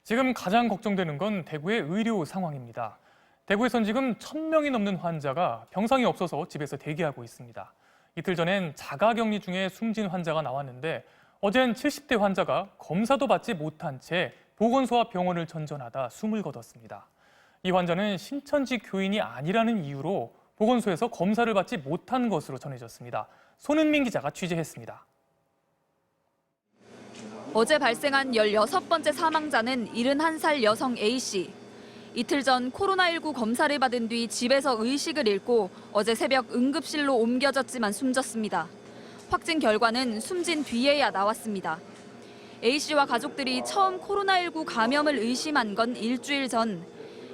지금 가장 걱정되는 건 대구의 의료 상황입니다. 대구에선 지금 1,000명이 넘는 환자가 병상이 없어서 집에서 대기하고 있습니다. 이틀 전엔 자가격리 중에 숨진 환자가 나왔는데 어젠 70대 환자가 검사도 받지 못한 채 보건소와 병원을 전전하다 숨을 거뒀습니다. 이 환자는 신천지 교인이 아니라는 이유로 보건소에서 검사를 받지 못한 것으로 전해졌습니다. 손은민 기자가 취재했습니다. 어제 발생한 16번째 사망자는 71살 여성 A씨. 이틀 전 코로나19 검사를 받은 뒤 집에서 의식을 잃고 어제 새벽 응급실로 옮겨졌지만 숨졌습니다. 확진 결과는 숨진 뒤에야 나왔습니다. A씨와 가족들이 처음 코로나19 감염을 의심한 건 일주일 전.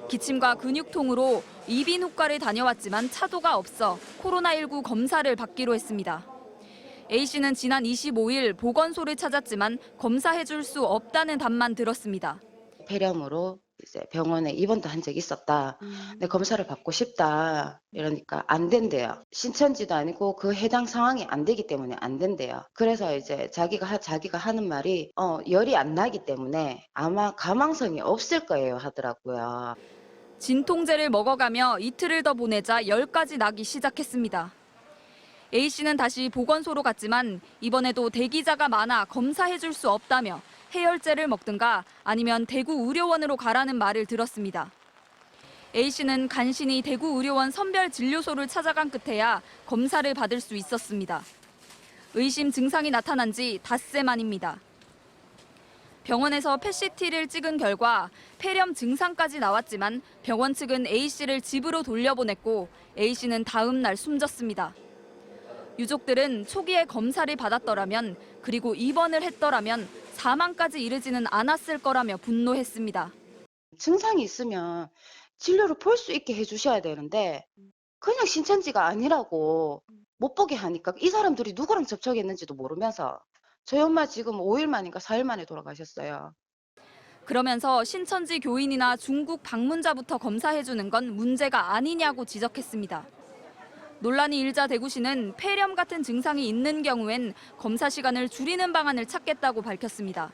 기침과 근육통으로 이비인후과를 다녀왔지만 차도가 없어 코로나19 검사를 받기로 했습니다. A씨는 지난 25일 보건소를 찾았지만 검사해줄 수 없다는 답만 들었습니다. 폐렴으로 이제 병원에 입원도 한 적이 있었다. 근데 검사를 받고 싶다. 이러니까 안 된대요. 신천지도 아니고 그 해당 상황이 안 되기 때문에 안 된대요. 그래서 이제 자기가 하는 말이 열이 안 나기 때문에 아마 가망성이 없을 거예요 하더라고요. 진통제를 먹어가며 이틀을 더 보내자 열까지 나기 시작했습니다. A씨는 다시 보건소로 갔지만 이번에도 대기자가 많아 검사해줄 수 없다며 해열제를 먹든가 아니면 대구 의료원으로 가라는 말을 들었습니다. A씨는 간신히 대구 의료원 선별진료소를 찾아간 끝에야 검사를 받을 수 있었습니다. 의심 증상이 나타난 지 닷새 만입니다. 병원에서 PET-CT를 찍은 결과 폐렴 증상까지 나왔지만 병원 측은 A씨를 집으로 돌려보냈고 A씨는 다음 날 숨졌습니다. 유족들은 초기에 검사를 받았더라면 그리고 입원을 했더라면 사망까지 이르지는 않았을 거라며 분노했습니다. 증상이 있으면 진료를 볼 수 있게 해주셔야 되는데 그냥 신천지가 아니라고 못 보게 하니까 이 사람들이 누구랑 접촉했는지도 모르면서 저희 엄마 지금 5일 만인가 4일 만에 돌아가셨어요. 그러면서 신천지 교인이나 중국 방문자부터 검사해주는 건 문제가 아니냐고 지적했습니다. 논란이 일자 대구시는 폐렴 같은 증상이 있는 경우엔 검사 시간을 줄이는 방안을 찾겠다고 밝혔습니다.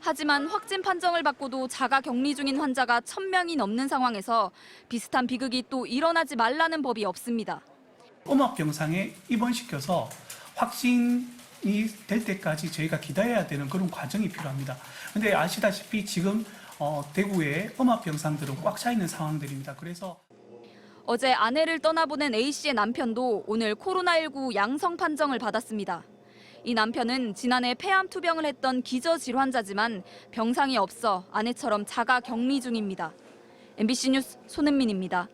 하지만 확진 판정을 받고도 자가 격리 중인 환자가 1,000명이 넘는 상황에서 비슷한 비극이 또 일어나지 말라는 법이 없습니다. 음압병상에 입원시켜서 확진이 될 때까지 저희가 기다려야 되는 그런 과정이 필요합니다. 그런데 아시다시피 지금 대구의 음압병상들은 꽉 차 있는 상황들입니다. 그래서 어제 아내를 떠나보낸 A씨의 남편도 오늘 코로나19 양성 판정을 받았습니다. 이 남편은 지난해 폐암 투병을 했던 기저질환자지만 병상이 없어 아내처럼 자가 격리 중입니다. MBC 뉴스 손은민입니다.